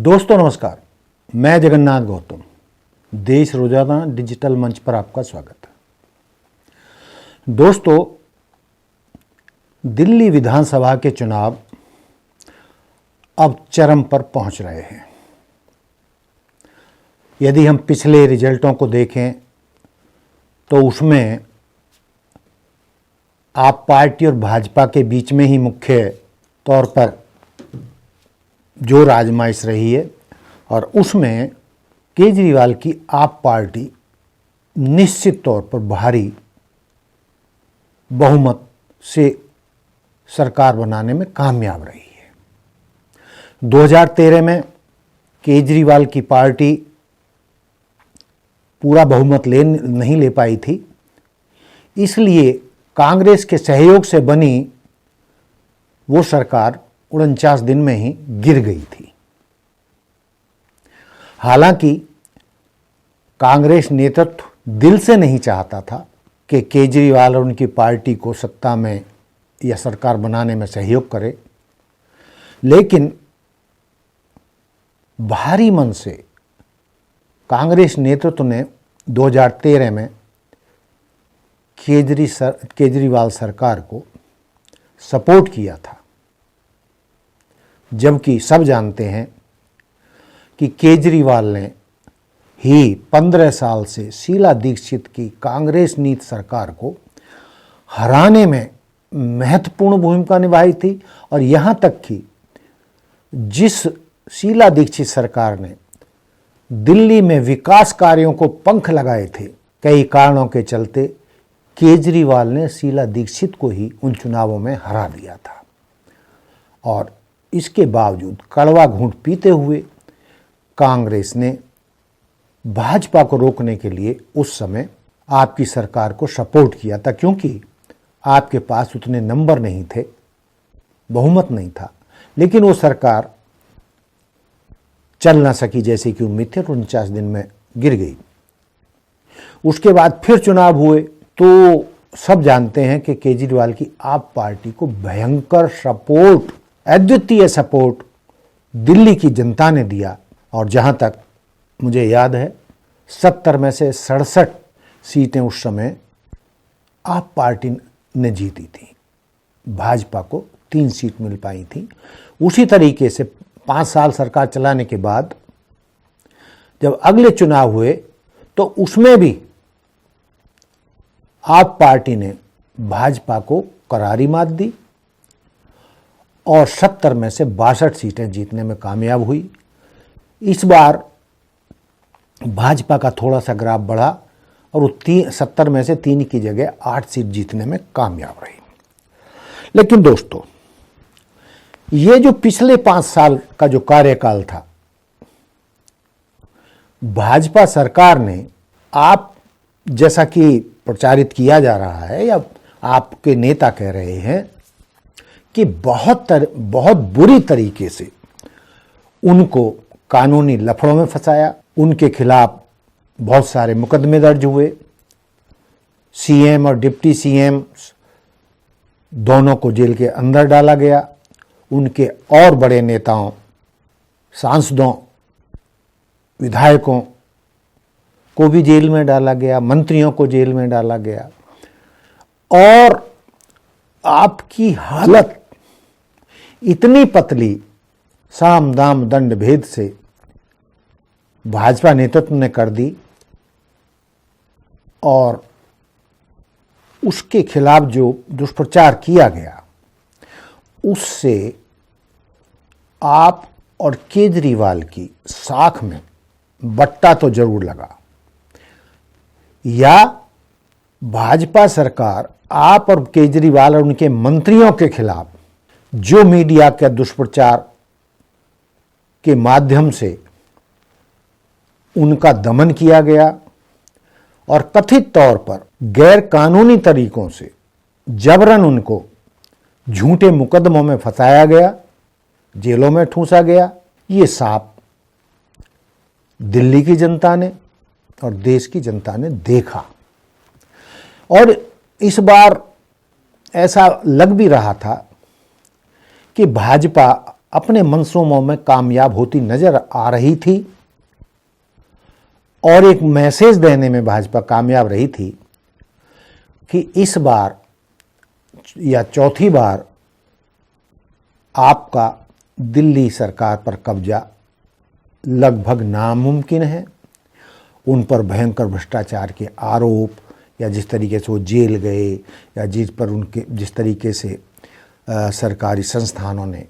दोस्तों नमस्कार, मैं जगन्नाथ गौतम। देश रोजाना डिजिटल मंच पर आपका स्वागत है। दोस्तों, दिल्ली विधानसभा के चुनाव अब चरम पर पहुंच रहे हैं। यदि हम पिछले रिजल्टों को देखें तो उसमें आप पार्टी और भाजपा के बीच में ही मुख्य तौर पर जो आजमाइश रही है और उसमें केजरीवाल की आप पार्टी निश्चित तौर पर भारी बहुमत से सरकार बनाने में कामयाब रही है। 2013 में केजरीवाल की पार्टी पूरा बहुमत नहीं ले पाई थी, इसलिए कांग्रेस के सहयोग से बनी वो सरकार 49 दिन में ही गिर गई थी। हालांकि कांग्रेस नेतृत्व दिल से नहीं चाहता था कि केजरीवाल और उनकी पार्टी को सत्ता में या सरकार बनाने में सहयोग करे, लेकिन भारी मन से कांग्रेस नेतृत्व ने 2013 में केजरीवाल सरकार को सपोर्ट किया था। जबकि सब जानते हैं कि केजरीवाल ने ही 15 साल से शीला दीक्षित की कांग्रेस नीति सरकार को हराने में महत्वपूर्ण भूमिका निभाई थी और यहाँ तक कि जिस शीला दीक्षित सरकार ने दिल्ली में विकास कार्यों को पंख लगाए थे, कई कारणों के चलते केजरीवाल ने शीला दीक्षित को ही उन चुनावों में हरा दिया था। और इसके बावजूद कड़वा घूंट पीते हुए कांग्रेस ने भाजपा को रोकने के लिए उस समय आपकी सरकार को सपोर्ट किया था, क्योंकि आपके पास उतने नंबर नहीं थे, बहुमत नहीं था। लेकिन वो सरकार चल ना सकी जैसे कि उम्मीद थी, 49 दिन में गिर गई। उसके बाद फिर चुनाव हुए तो सब जानते हैं कि केजरीवाल की आप पार्टी को भयंकर सपोर्ट, अद्वितीय सपोर्ट दिल्ली की जनता ने दिया। और जहां तक मुझे याद है 70 में से 67 सीटें उस समय आप पार्टी ने जीती थी, भाजपा को 3 सीट मिल पाई थी। उसी तरीके से 5 साल सरकार चलाने के बाद जब अगले चुनाव हुए तो उसमें भी आप पार्टी ने भाजपा को करारी मात दी और 70 में से 62 सीटें जीतने में कामयाब हुई। इस बार भाजपा का थोड़ा सा ग्राफ बढ़ा और वो 70 में से 3 की जगह 8 सीट जीतने में कामयाब रही। लेकिन दोस्तों, ये जो पिछले 5 साल का जो कार्यकाल था, भाजपा सरकार ने, आप जैसा कि प्रचारित किया जा रहा है या आपके नेता कह रहे हैं कि बहुत बुरी तरीके से उनको कानूनी लफड़ों में फंसाया, उनके खिलाफ बहुत सारे मुकदमे दर्ज हुए, सीएम और डिप्टी सीएम दोनों को जेल के अंदर डाला गया, उनके और बड़े नेताओं, सांसदों, विधायकों को भी जेल में डाला गया, मंत्रियों को जेल में डाला गया। और आपकी हालत इतनी पतली, साम दाम दंड भेद से भाजपा नेतृत्व ने कर दी और उसके खिलाफ जो दुष्प्रचार किया गया उससे आप और केजरीवाल की साख में बट्टा तो जरूर लगा। या भाजपा सरकार आप और केजरीवाल और उनके मंत्रियों के खिलाफ जो मीडिया के दुष्प्रचार के माध्यम से उनका दमन किया गया और कथित तौर पर गैर कानूनी तरीकों से जबरन उनको झूठे मुकदमों में फंसाया गया, जेलों में ठूंसा गया, ये साफ दिल्ली की जनता ने और देश की जनता ने देखा। और इस बार ऐसा लग भी रहा था कि भाजपा अपने मंसूबों में कामयाब होती नजर आ रही थी और एक मैसेज देने में भाजपा कामयाब रही थी कि इस बार या चौथी बार आपका दिल्ली सरकार पर कब्जा लगभग नामुमकिन है। उन पर भयंकर भ्रष्टाचार के आरोप या जिस तरीके से वो जेल गए या जिस तरीके से सरकारी संस्थानों ने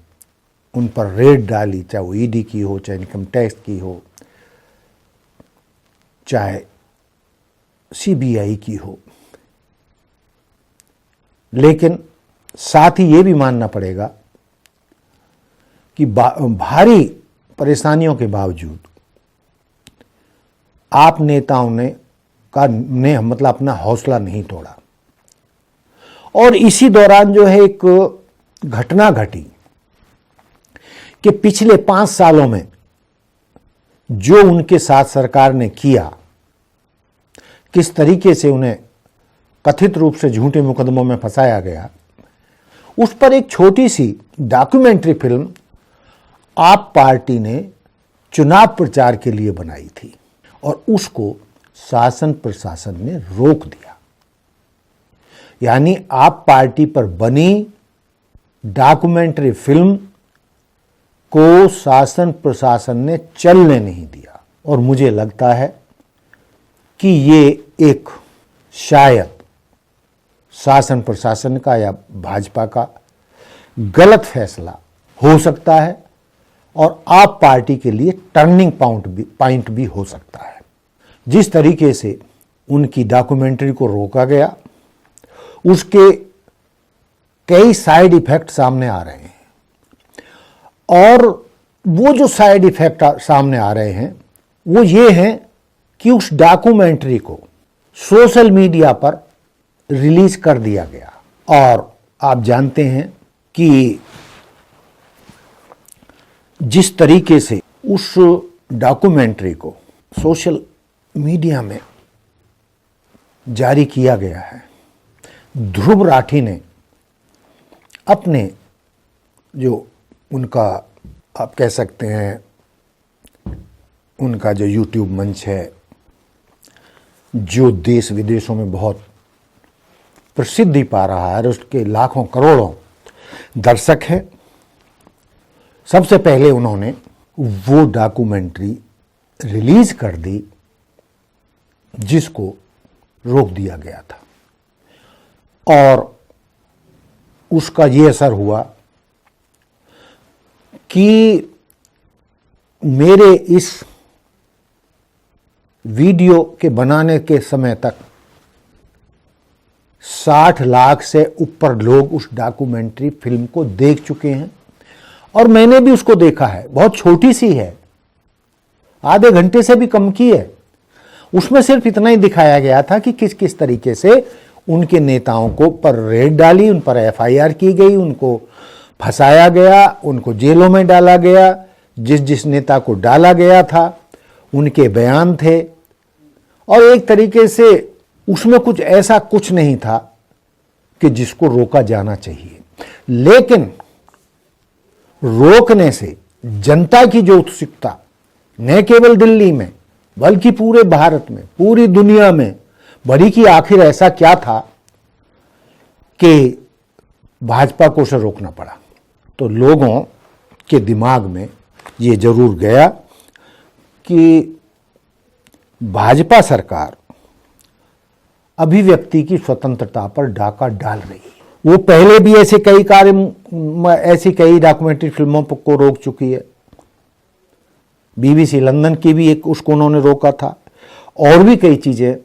उन पर रेड डाली, चाहे वो ईडी की हो, चाहे इनकम टैक्स की हो, चाहे सीबीआई की हो। लेकिन साथ ही ये भी मानना पड़ेगा कि भारी परेशानियों के बावजूद आप नेताओं ने मतलब अपना हौसला नहीं तोड़ा। और इसी दौरान जो है एक घटना घटी कि पिछले 5 सालों में जो उनके साथ सरकार ने किया, किस तरीके से उन्हें कथित रूप से झूठे मुकदमों में फंसाया गया, उस पर एक छोटी सी डॉक्यूमेंट्री फिल्म आप पार्टी ने चुनाव प्रचार के लिए बनाई थी और उसको शासन प्रशासन ने रोक दिया। यानी आप पार्टी पर बनी डॉक्यूमेंट्री फिल्म को शासन प्रशासन ने चलने नहीं दिया। और मुझे लगता है कि ये एक शायद शासन प्रशासन का या भाजपा का गलत फैसला हो सकता है और आप पार्टी के लिए टर्निंग पॉइंट भी हो सकता है। जिस तरीके से उनकी डॉक्यूमेंट्री को रोका गया, उसके कई साइड इफेक्ट सामने आ रहे हैं और वो जो साइड इफेक्ट सामने आ रहे हैं वो ये हैं कि उस डॉक्यूमेंट्री को सोशल मीडिया पर रिलीज कर दिया गया। और आप जानते हैं कि जिस तरीके से उस डॉक्यूमेंट्री को सोशल मीडिया में जारी किया गया है, ध्रुव राठी ने अपने जो उनका आप कह सकते हैं उनका जो यूट्यूब मंच है, जो देश विदेशों में बहुत प्रसिद्धि पा रहा है और उसके लाखों करोड़ों दर्शक हैं, सबसे पहले उन्होंने वो डॉक्यूमेंट्री रिलीज कर दी जिसको रोक दिया गया था। और उसका ये असर हुआ कि मेरे इस वीडियो के बनाने के समय तक 60 लाख से ऊपर लोग उस डॉक्यूमेंट्री फिल्म को देख चुके हैं और मैंने भी उसको देखा है। बहुत छोटी सी है, आधे घंटे से भी कम की है। उसमें सिर्फ इतना ही दिखाया गया था कि किस किस तरीके से उनके नेताओं को पर रेड डाली, उन पर एफआईआर की गई, उनको फंसाया गया, उनको जेलों में डाला गया। जिस जिस नेता को डाला गया था उनके बयान थे और एक तरीके से उसमें कुछ ऐसा कुछ नहीं था कि जिसको रोका जाना चाहिए। लेकिन रोकने से जनता की जो उत्सुकता न केवल दिल्ली में बल्कि पूरे भारत में, पूरी दुनिया में बढ़ी कि आखिर ऐसा क्या था कि भाजपा को उसे रोकना पड़ा। तो लोगों के दिमाग में ये जरूर गया कि भाजपा सरकार अभिव्यक्ति की स्वतंत्रता पर डाका डाल रही है। वो पहले भी ऐसे कई डॉक्यूमेंट्री फिल्मों को रोक चुकी है। बीबीसी लंदन की भी एक उसको उन्होंने रोका था और भी कई चीजें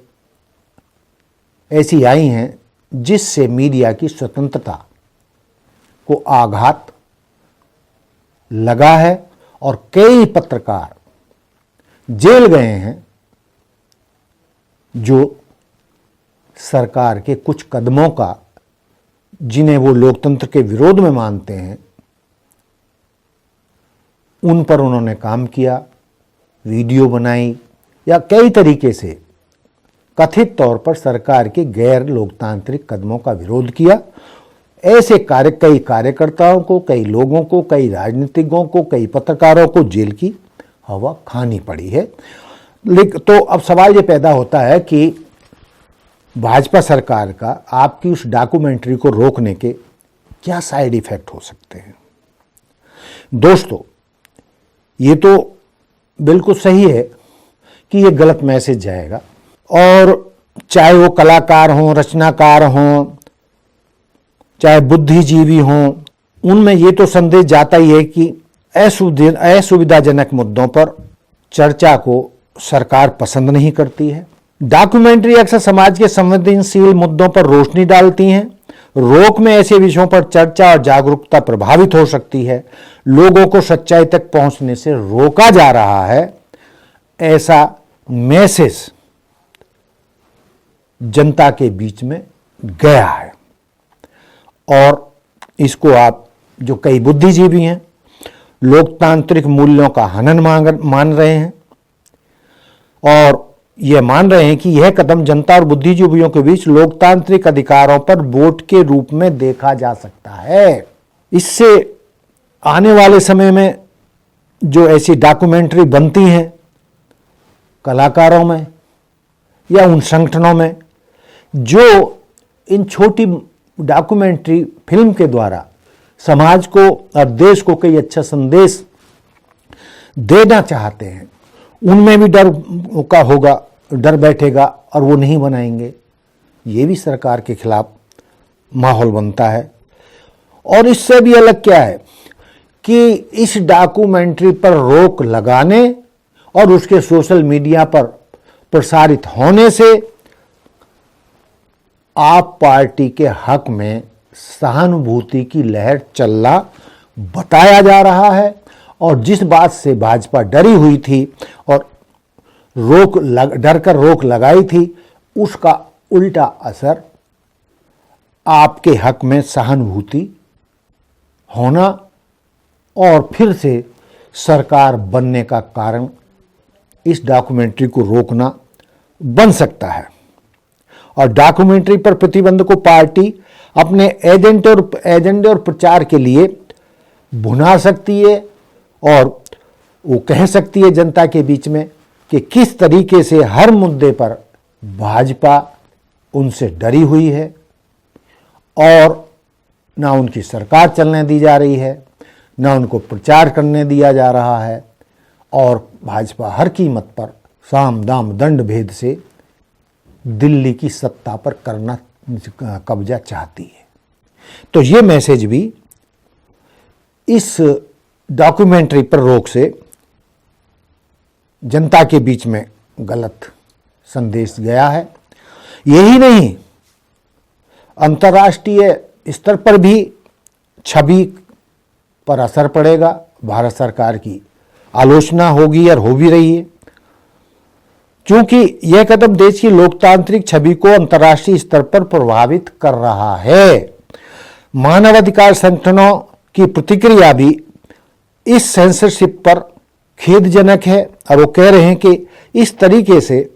ऐसी आई हैं जिससे मीडिया की स्वतंत्रता को आघात लगा है और कई पत्रकार जेल गए हैं जो सरकार के कुछ कदमों का, जिन्हें वो लोकतंत्र के विरोध में मानते हैं, उन पर उन्होंने काम किया, वीडियो बनाई या कई तरीके से कथित तौर पर सरकार के गैर लोकतांत्रिक कदमों का विरोध किया। ऐसे कई कार्यकर्ताओं को, कई लोगों को, कई राजनीतिज्ञों को, कई पत्रकारों को जेल की हवा खानी पड़ी है। तो अब सवाल ये पैदा होता है कि भाजपा सरकार का आपकी उस डॉक्यूमेंट्री को रोकने के क्या साइड इफेक्ट हो सकते हैं। दोस्तों, ये तो बिल्कुल सही है कि ये गलत मैसेज जाएगा, और चाहे वो कलाकार हों, रचनाकार हों, चाहे बुद्धिजीवी हों, उनमें ये तो संदेश जाता ही है कि असुविधाजनक मुद्दों पर चर्चा को सरकार पसंद नहीं करती है। डॉक्यूमेंट्री अक्सर समाज के संवेदनशील मुद्दों पर रोशनी डालती हैं। रोक में ऐसे विषयों पर चर्चा और जागरूकता प्रभावित हो सकती है। लोगों को सच्चाई तक पहुंचने से रोका जा रहा है, ऐसा मैसेज जनता के बीच में गया है। और इसको आप, जो कई बुद्धिजीवी हैं, लोकतांत्रिक मूल्यों का हनन मान रहे हैं, और यह मान रहे हैं कि यह कदम जनता और बुद्धिजीवियों के बीच लोकतांत्रिक अधिकारों पर वोट के रूप में देखा जा सकता है। इससे आने वाले समय में जो ऐसी डॉक्यूमेंट्री बनती हैं कलाकारों में या उन संगठनों में जो इन छोटी डॉक्यूमेंट्री फिल्म के द्वारा समाज को और देश को कोई अच्छा संदेश देना चाहते हैं, उनमें भी डर बैठेगा और वो नहीं बनाएंगे। ये भी सरकार के खिलाफ माहौल बनता है। और इससे भी अलग क्या है कि इस डॉक्यूमेंट्री पर रोक लगाने और उसके सोशल मीडिया पर प्रसारित होने से आप पार्टी के हक में सहानुभूति की लहर चलना बताया जा रहा है। और जिस बात से भाजपा डरी हुई थी और डर कर रोक लगाई थी, उसका उल्टा असर आपके हक में सहानुभूति होना और फिर से सरकार बनने का कारण इस डॉक्यूमेंट्री को रोकना बन सकता है। और डॉक्यूमेंट्री पर प्रतिबंध को पार्टी अपने एजेंडे और प्रचार के लिए भुना सकती है, और वो कह सकती है जनता के बीच में कि किस तरीके से हर मुद्दे पर भाजपा उनसे डरी हुई है और ना उनकी सरकार चलने दी जा रही है, ना उनको प्रचार करने दिया जा रहा है, और भाजपा हर कीमत पर साम दाम दंड भेद से दिल्ली की सत्ता पर करना कब्जा चाहती है। तो ये मैसेज भी इस डॉक्यूमेंट्री पर रोक से जनता के बीच में गलत संदेश गया है। यही नहीं, अंतर्राष्ट्रीय स्तर पर भी छवि पर असर पड़ेगा। भारत सरकार की आलोचना होगी और हो भी रही है, क्योंकि यह कदम देश की लोकतांत्रिक छवि को अंतर्राष्ट्रीय स्तर पर प्रभावित कर रहा है। मानवाधिकार संगठनों की प्रतिक्रिया भी इस सेंसरशिप पर खेदजनक है, और वो कह रहे हैं कि इस तरीके से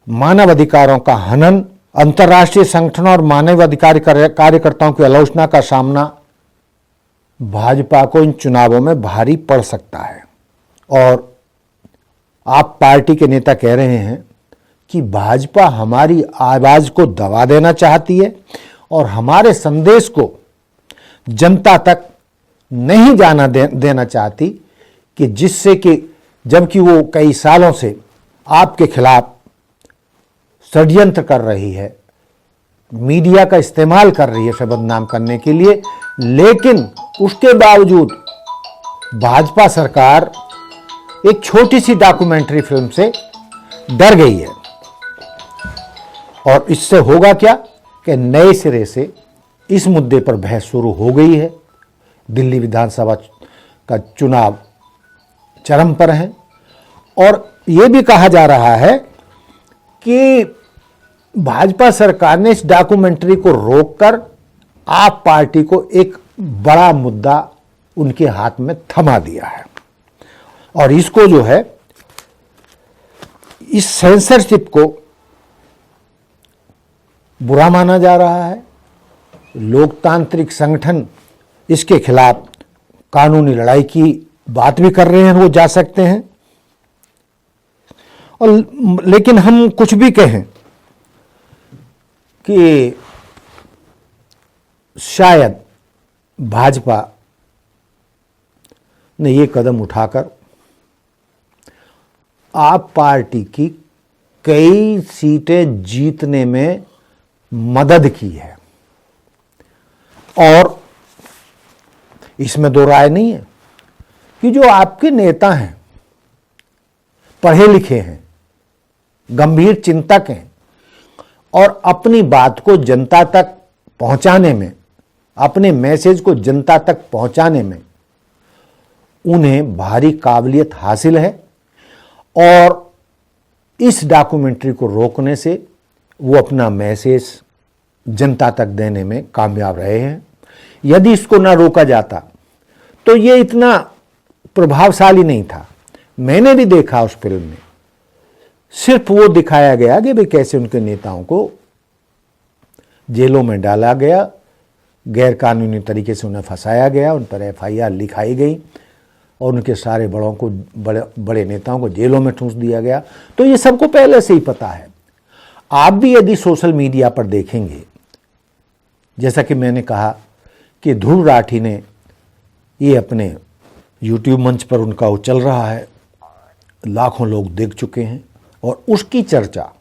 मानवाधिकारों का हनन, अंतर्राष्ट्रीय संगठनों और मानवाधिकार कार्यकर्ताओं की आलोचना का सामना भाजपा को इन चुनावों में भारी पड़ सकता है। और आप पार्टी के नेता कह रहे हैं कि भाजपा हमारी आवाज को दबा देना चाहती है और हमारे संदेश को जनता तक नहीं जाना देना चाहती, कि जिससे कि जबकि वो कई सालों से आपके खिलाफ षड्यंत्र कर रही है, मीडिया का इस्तेमाल कर रही है उसे बदनाम करने के लिए, लेकिन उसके बावजूद भाजपा सरकार एक छोटी सी डॉक्यूमेंट्री फिल्म से डर गई है। और इससे होगा क्या कि नए सिरे से इस मुद्दे पर बहस शुरू हो गई है। दिल्ली विधानसभा का चुनाव चरम पर है, और यह भी कहा जा रहा है कि भाजपा सरकार ने इस डॉक्यूमेंट्री को रोककर आप पार्टी को एक बड़ा मुद्दा उनके हाथ में थमा दिया है। और इसको जो है, इस सेंसरशिप को बुरा माना जा रहा है, लोकतांत्रिक संगठन इसके खिलाफ कानूनी लड़ाई की बात भी कर रहे हैं, वो जा सकते हैं। और लेकिन हम कुछ भी कहें कि शायद भाजपा ने ये कदम उठाकर आप पार्टी की कई सीटें जीतने में मदद की है, और इसमें दो राय नहीं है कि जो आपके नेता हैं, पढ़े लिखे हैं, गंभीर चिंतक हैं और अपनी बात को जनता तक पहुंचाने में, अपने मैसेज को जनता तक पहुंचाने में उन्हें भारी काबिलियत हासिल है, और इस डॉक्यूमेंट्री को रोकने से वो अपना मैसेज जनता तक देने में कामयाब रहे हैं। यदि इसको ना रोका जाता तो ये इतना प्रभावशाली नहीं था। मैंने भी देखा उस फिल्म में, सिर्फ वो दिखाया गया कि भाई कैसे उनके नेताओं को जेलों में डाला गया, गैर कानूनी तरीके से उन्हें फंसाया गया, उन पर FIR लिखाई गई और उनके सारे बड़े नेताओं को जेलों में ठूंस दिया गया। तो ये सबको पहले से ही पता है। आप भी यदि सोशल मीडिया पर देखेंगे, जैसा कि मैंने कहा कि ध्रुव राठी ने ये अपने YouTube मंच पर उनका वो चल रहा है, लाखों लोग देख चुके हैं, और उसकी चर्चा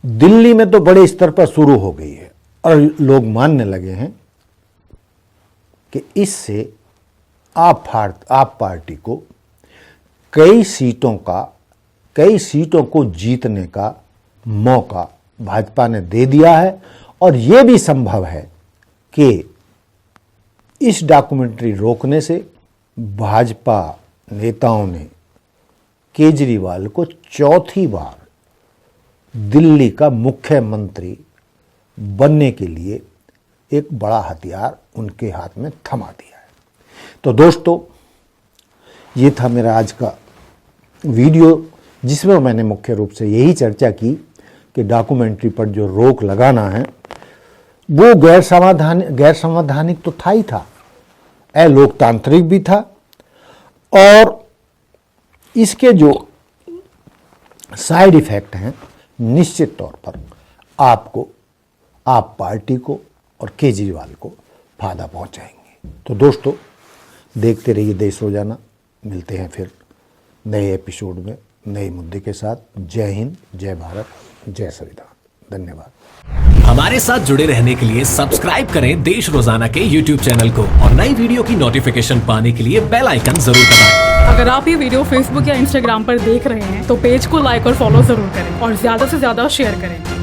दिल्ली में तो बड़े स्तर पर शुरू हो गई है और लोग मानने लगे हैं कि इससे आप पार्टी को कई सीटों को जीतने का मौका भाजपा ने दे दिया है। और यह भी संभव है कि इस डॉक्यूमेंट्री रोकने से भाजपा नेताओं ने केजरीवाल को चौथी बार दिल्ली का मुख्यमंत्री बनने के लिए एक बड़ा हथियार उनके हाथ में थमा दिया है। तो दोस्तों, ये था मेरा आज का वीडियो, जिसमें मैंने मुख्य रूप से यही चर्चा की कि डॉक्यूमेंट्री पर जो रोक लगाना है वो गैर संवैधानिक तो था ही था, अलोकतांत्रिक भी था, और इसके जो साइड इफेक्ट हैं निश्चित तौर पर आपको, आप पार्टी को और केजरीवाल को फायदा पहुंचाएंगे। तो दोस्तों, देखते रहिए देश रोजाना। मिलते हैं फिर नए एपिसोड में नए मुद्दे के साथ। जय हिंद, जय भारत, जय संविधान। धन्यवाद। हमारे साथ जुड़े रहने के लिए सब्सक्राइब करें देश रोजाना के YouTube चैनल को, और नई वीडियो की नोटिफिकेशन पाने के लिए बेल आइकन जरूर दबाएं। अगर आप ये वीडियो Facebook या Instagram पर देख रहे हैं तो पेज को लाइक और फॉलो जरूर करें और ज्यादा से ज्यादा शेयर करें।